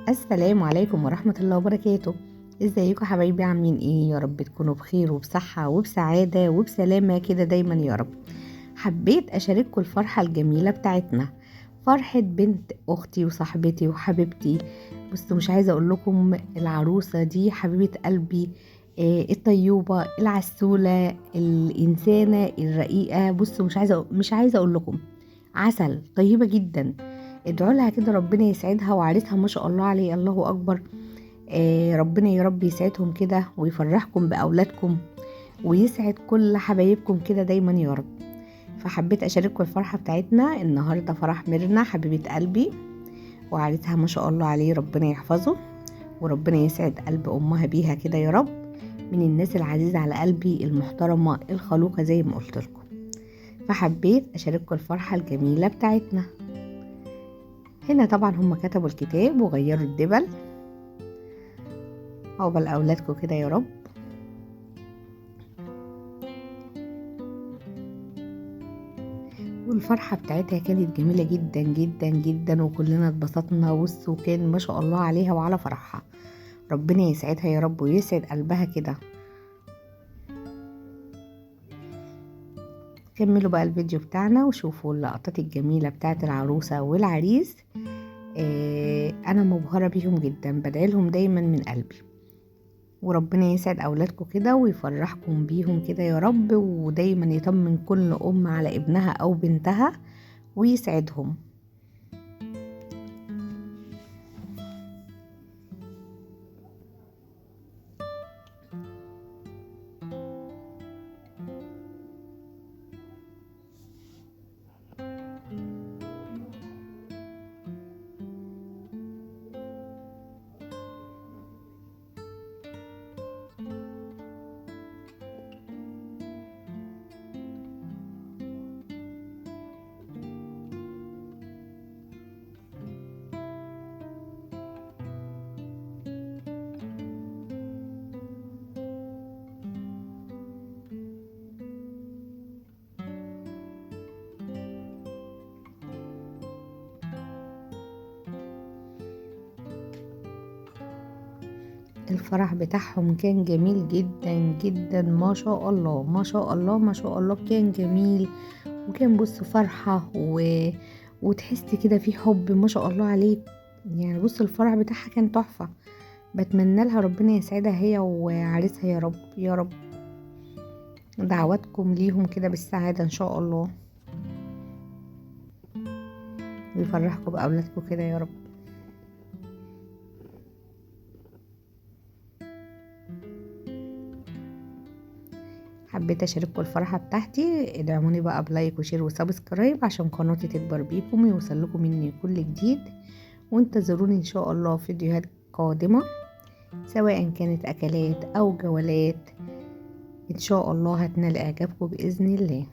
السلام عليكم ورحمة الله وبركاته. ازيكم حبايبي؟ عاملين ايه؟ يا رب تكونوا بخير وبصحة وبسعادة وبسلامة كده دايما يا رب. حبيت اشارككم الفرحة الجميلة بتاعتنا، فرحة بنت اختي وصاحبتي وحبيبتي. بصوا، مش عايزة اقول لكم العروسة دي حبيبة قلبي، الطيوبة العسولة الانسانة الرقيقة. بصوا، مش عايزة اقول لكم عسل، طيبة جدا. ادعوا لها كده ربنا يسعدها، وعريسها ما شاء الله عليه الله اكبر. ربنا يا رب يسعدهم كده ويفرحكم باولادكم، ويسعد كل حبايبكم كده دايما يا رب. فحبيت اشارككم الفرحه بتاعتنا النهارده، فرح ميرنا حبيبه قلبي وعريسها ما شاء الله عليه، ربنا يحفظه وربنا يسعد قلب امها بيها كده يا رب. من الناس العزيزه على قلبي، المحترمه الخلوقه زي ما قلت لكم. فحبيت اشارككم الفرحه الجميله بتاعتنا. هنا طبعا هم كتبوا الكتاب وغيروا الدبل. عقبال أولادكم كده يا رب. والفرحة بتاعتها كانت جميلة جدا جدا جدا، وكلنا اتبسطنا وكان ما شاء الله عليها وعلى فرحها. ربنا يسعدها يا رب ويسعد قلبها كده. كملوا بقى الفيديو بتاعنا وشوفوا اللقطات الجميلة بتاعت العروسة والعريس. أنا مبهرة بيهم جدا، بدعي لهم دايما من قلبي، وربنا يسعد أولادكم كده ويفرحكم بيهم كده يا رب، ودايما يطمن كل أم على ابنها أو بنتها ويسعدهم. الفرح بتاعهم كان جميل جدا جدا، ما شاء الله ما شاء الله ما شاء الله، كان جميل. وكان بص فرحة وتحسي كده في حب ما شاء الله عليه. يعني بص الفرح بتاعها كان تحفة. بتمنى لها ربنا يسعدها هي وعريسها يا رب يا رب. دعواتكم ليهم كده بالسعادة ان شاء الله، ويفرحكم بأولادكم كده يا رب. حبيت اشارككم الفرحة بتاعتي. ادعموني بقى بلايك وشير وسبسكرايب عشان قناتي تكبر بيكم ويوصل لكم مني كل جديد. وانتظروني ان شاء الله في فيديوهات قادمة، سواء كانت اكلات او جولات، ان شاء الله هتنال اعجابكم باذن الله.